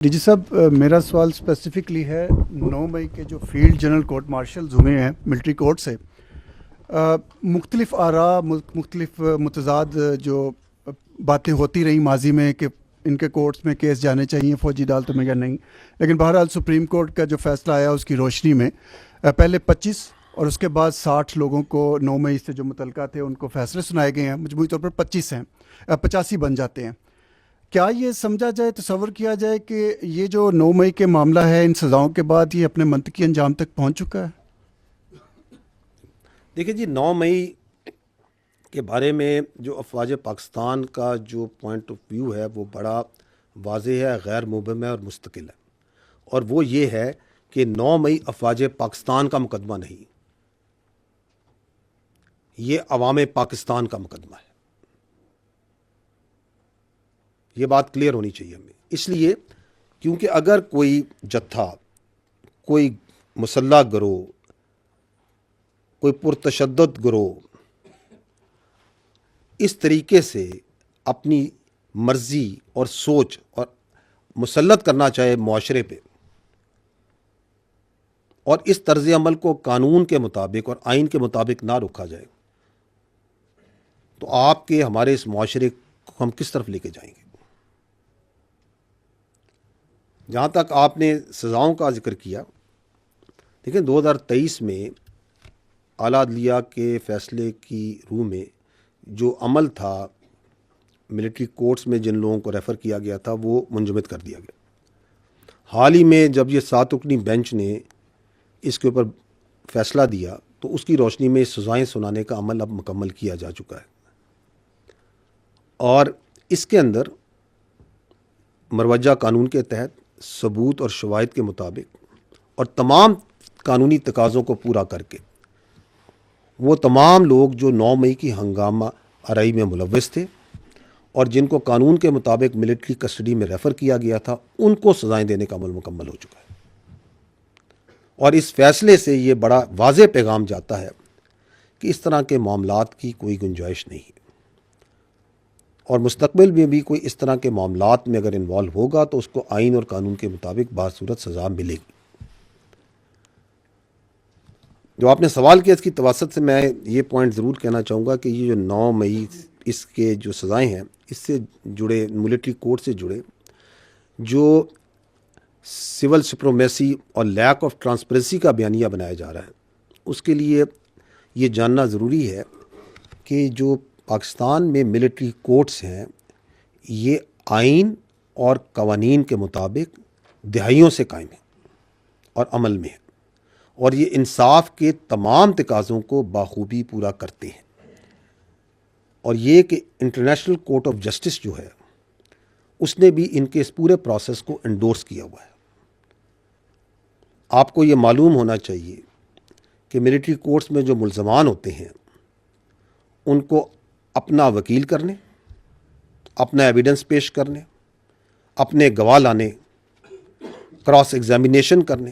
D G صاحب، میرا سوال اسپیسیفکلی ہے 9 مئی کے جو فیلڈ جنرل کورٹ مارشلز ہوئے ہیں ملٹری کورٹ سے، مختلف آراء، مختلف متضاد جو باتیں ہوتی رہیں ماضی میں کہ ان کے کورٹس میں کیس جانے چاہیے فوجی عدالتوں میں یا نہیں، لیکن بہرحال سپریم کورٹ کا جو فیصلہ آیا اس کی روشنی میں پہلے 25 اور اس کے بعد 60 لوگوں کو 9 مئی سے جو متعلقہ تھے ان کو فیصلے سنائے گئے ہیں، مجموعی طور پر 25 ہیں، 85 بن جاتے ہیں۔ کیا یہ سمجھا جائے، تصور کیا جائے کہ یہ جو 9 مئی کے معاملہ ہے ان سزاؤں کے بعد یہ اپنے منطقی انجام تک پہنچ چکا ہے؟ دیکھیں جی، 9 مئی کے بارے میں جو افواج پاکستان کا جو پوائنٹ آف ویو ہے وہ بڑا واضح ہے، غیر مبہم ہے اور مستقل ہے، اور وہ یہ ہے کہ 9 مئی افواج پاکستان کا مقدمہ نہیں، یہ عوام پاکستان کا مقدمہ ہے۔ یہ بات کلیئر ہونی چاہیے ہمیں، اس لیے کیونکہ اگر کوئی جتھا، کوئی مسلح گروہ، کوئی پرتشدد گروہ اس طریقے سے اپنی مرضی اور سوچ اور مسلط کرنا چاہے معاشرے پہ، اور اس طرز عمل کو قانون کے مطابق اور آئین کے مطابق نہ روکا جائے، تو آپ کے ہمارے اس معاشرے کو ہم کس طرف لے کے جائیں گے؟ جہاں تک آپ نے سزاؤں کا ذکر کیا، دیکھیں 2023 میں اعلیٰ عدلیہ کے فیصلے کی روح میں جو عمل تھا ملٹری کورٹس میں جن لوگوں کو ریفر کیا گیا تھا وہ منجمد کر دیا گیا۔ حال ہی میں جب یہ 7 رکنی بینچ نے اس کے اوپر فیصلہ دیا تو اس کی روشنی میں سزائیں سنانے کا عمل اب مکمل کیا جا چکا ہے، اور اس کے اندر مروجہ قانون کے تحت ثبوت اور شواہد کے مطابق اور تمام قانونی تقاضوں کو پورا کر کے وہ تمام لوگ جو 9 مئی کی ہنگامہ آرائی میں ملوث تھے اور جن کو قانون کے مطابق ملٹری کسٹڈی میں ریفر کیا گیا تھا ان کو سزائیں دینے کا عمل مکمل ہو چکا ہے، اور اس فیصلے سے یہ بڑا واضح پیغام جاتا ہے کہ اس طرح کے معاملات کی کوئی گنجائش نہیں ہے، اور مستقبل میں بھی کوئی اس طرح کے معاملات میں اگر انوالو ہوگا تو اس کو آئین اور قانون کے مطابق باصورت سزا ملے گی۔ جو آپ نے سوال کیا اس کی توسط سے میں یہ پوائنٹ ضرور کہنا چاہوں گا کہ یہ جو 9 مئی اس کے جو سزائیں ہیں اس سے جڑے ملٹری کورٹ سے جڑے جو سول سپرومیسی اور لیک آف ٹرانسپیرنسی کا بیانیہ بنایا جا رہا ہے، اس کے لیے یہ جاننا ضروری ہے کہ جو پاکستان میں ملٹری کورٹس ہیں یہ آئین اور قوانین کے مطابق دہائیوں سے قائم ہیں اور عمل میں ہیں، اور یہ انصاف کے تمام تقاضوں کو بخوبی پورا کرتے ہیں، اور یہ کہ انٹرنیشنل کورٹ آف جسٹس جو ہے اس نے بھی ان کے اس پورے پروسیس کو انڈورس کیا ہوا ہے۔ آپ کو یہ معلوم ہونا چاہیے کہ ملٹری کورٹس میں جو ملزمان ہوتے ہیں ان کو اپنا وکیل کرنے، اپنا ایویڈنس پیش کرنے، اپنے گواہ لانے، کراس ایگزامینیشن کرنے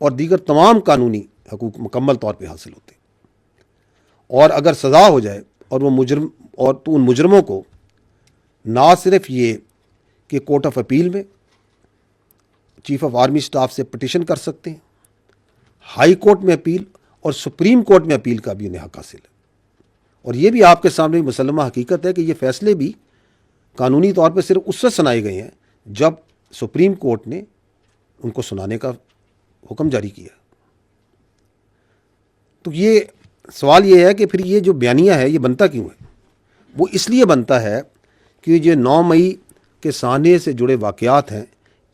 اور دیگر تمام قانونی حقوق مکمل طور پہ حاصل ہوتے ہیں، اور اگر سزا ہو جائے اور وہ مجرم اور تو ان مجرموں کو نہ صرف یہ کہ کورٹ آف اپیل میں چیف آف آرمی سٹاف سے پٹیشن کر سکتے ہیں، ہائی کورٹ میں اپیل اور سپریم کورٹ میں اپیل کا بھی انہیں حق حاصل ہے، اور یہ بھی آپ کے سامنے مسلمہ حقیقت ہے کہ یہ فیصلے بھی قانونی طور پہ صرف اس سے سنائے گئے ہیں جب سپریم کورٹ نے ان کو سنانے کا حکم جاری کیا۔ تو یہ سوال یہ ہے کہ پھر یہ جو بیانیہ ہے یہ بنتا کیوں ہے؟ وہ اس لیے بنتا ہے کہ یہ 9 مئی کے سانحے سے جڑے واقعات ہیں،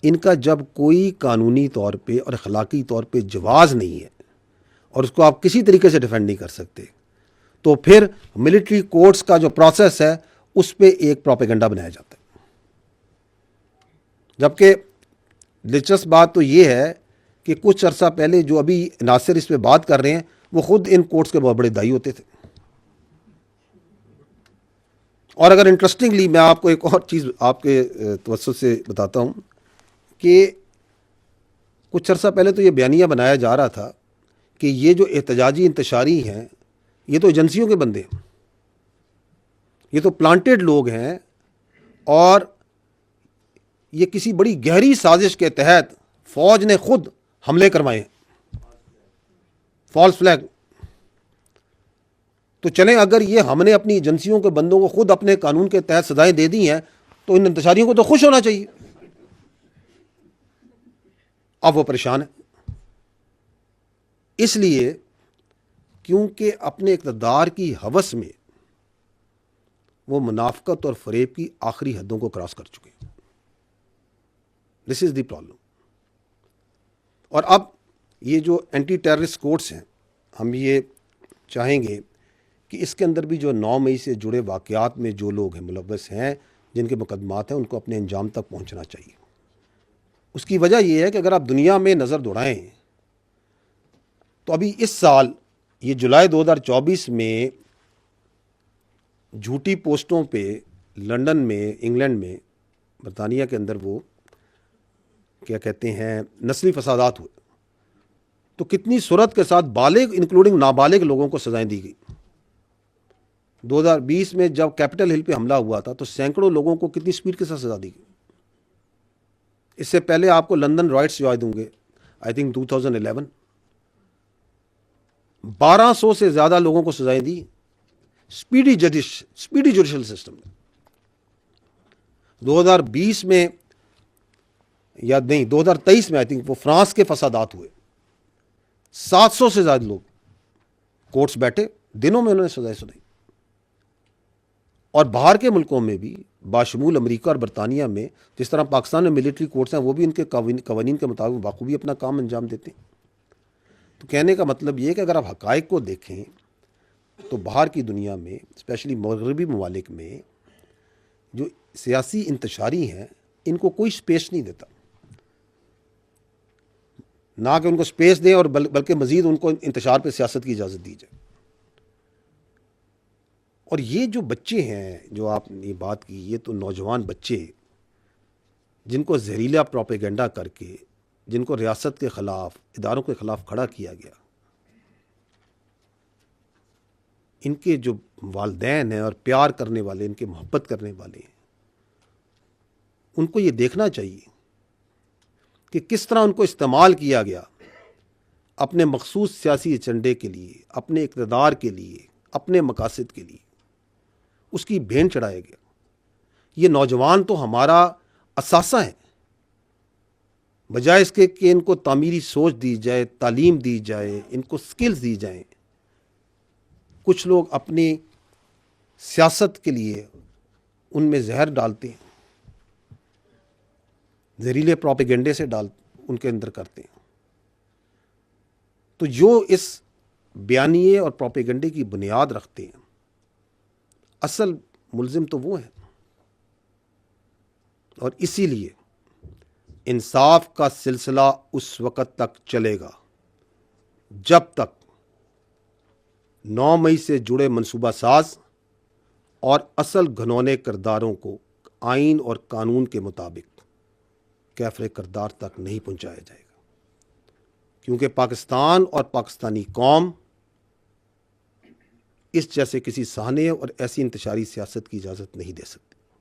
ان کا جب کوئی قانونی طور پہ اور اخلاقی طور پہ جواز نہیں ہے اور اس کو آپ کسی طریقے سے ڈیفینڈ نہیں کر سکتے، تو پھر ملٹری کورٹس کا جو پروسیس ہے اس پہ ایک پروپیگنڈا بنایا جاتا ہے۔ جبکہ دلچسپ بات تو یہ ہے کہ کچھ عرصہ پہلے جو ابھی ناصر اس پہ بات کر رہے ہیں وہ خود ان کورٹس کے بہت بڑے دائی ہوتے تھے۔ اور اگر انٹرسٹنگلی میں آپ کو ایک اور چیز آپ کے توسط سے بتاتا ہوں کہ کچھ عرصہ پہلے تو یہ بیانیہ بنایا جا رہا تھا کہ یہ جو احتجاجی انتشاری ہیں یہ تو ایجنسیوں کے بندے ہیں، یہ تو پلانٹڈ لوگ ہیں، اور یہ کسی بڑی گہری سازش کے تحت فوج نے خود حملے کروائے ہیں، فالس فلیگ. تو چلیں اگر یہ ہم نے اپنی ایجنسیوں کے بندوں کو خود اپنے قانون کے تحت سزائیں دے دی ہیں تو ان انتشاریوں کو تو خوش ہونا چاہیے. اب وہ پریشان ہے اس لیے کیونکہ اپنے اقتدار کی ہوس میں وہ منافقت اور فریب کی آخری حدوں کو کراس کر چکے ہیں. دس از دی پرابلم. اور اب یہ جو اینٹی ٹیررسٹ کورٹس ہیں، ہم یہ چاہیں گے کہ اس کے اندر بھی جو 9 مئی سے جڑے واقعات میں جو لوگ ہیں ملوث ہیں، جن کے مقدمات ہیں، ان کو اپنے انجام تک پہنچنا چاہیے. اس کی وجہ یہ ہے کہ اگر آپ دنیا میں نظر دوڑائیں تو ابھی اس سال یہ جولائی 2024 میں جھوٹی پوسٹوں پہ لندن میں، انگلینڈ میں، برطانیہ کے اندر وہ کیا کہتے ہیں نسلی فسادات ہوئے، تو کتنی سرعت کے ساتھ بالغ انکلوڈنگ نابالغ لوگوں کو سزائیں دی گئی. 2020 میں جب کیپٹل ہل پہ حملہ ہوا تھا تو سینکڑوں لوگوں کو کتنی سپیڈ کے ساتھ سزا دی گئی. اس سے پہلے آپ کو لندن رائٹس یاد ہوں گے، آئی تھنک 2011 1200 سے زیادہ لوگوں کو سزائیں دی سپیڈی جوڈیشل سسٹم میں. 2020 میں یا نہیں 2023 میں آئی تھنک وہ فرانس کے فسادات ہوئے، 700 سے زیادہ لوگ کورٹس بیٹھے، دنوں میں انہوں نے سزائیں سنائی. اور باہر کے ملکوں میں بھی باشمول امریکہ اور برطانیہ میں جس طرح پاکستان میں ملٹری کورٹس ہیں، وہ بھی ان کے قوانین کے مطابق بخوبی اپنا کام انجام دیتے ہیں. تو کہنے کا مطلب یہ کہ اگر آپ حقائق کو دیکھیں تو باہر کی دنیا میں اسپیشلی مغربی ممالک میں جو سیاسی انتشاری ہیں ان کو کوئی سپیس نہیں دیتا، نہ کہ ان کو سپیس دیں اور بلکہ مزید ان کو انتشار پہ سیاست کی اجازت دی جائے. اور یہ جو بچے ہیں جو آپ نے یہ بات کی، یہ تو نوجوان بچے جن کو زہریلا پروپیگنڈا کر کے، جن کو ریاست کے خلاف، اداروں کے خلاف کھڑا کیا گیا، ان کے جو والدین ہیں اور پیار کرنے والے، ان کے محبت کرنے والے ہیں، ان کو یہ دیکھنا چاہیے کہ کس طرح ان کو استعمال کیا گیا اپنے مخصوص سیاسی ایجنڈے کے لیے، اپنے اقتدار کے لیے، اپنے مقاصد کے لیے. اس کی بھین چڑھایا گیا. یہ نوجوان تو ہمارا اثاثہ ہیں، بجائے اس کے کہ ان کو تعمیری سوچ دی جائے، تعلیم دی جائے، ان کو سکلز دی جائیں، کچھ لوگ اپنی سیاست کے لیے ان میں زہر ڈالتے ہیں، زہریلے پروپیگنڈے سے ان کے اندر کرتے ہیں. تو جو اس بیانیے اور پروپیگنڈے کی بنیاد رکھتے ہیں، اصل ملزم تو وہ ہیں. اور اسی لیے انصاف کا سلسلہ اس وقت تک چلے گا جب تک 9 مئی سے جڑے منصوبہ ساز اور اصل گھنونے کرداروں کو آئین اور قانون کے مطابق کیفر کردار تک نہیں پہنچایا جائے گا. کیونکہ پاکستان اور پاکستانی قوم اس جیسے کسی سہانے اور ایسی انتشاری سیاست کی اجازت نہیں دے سکتی.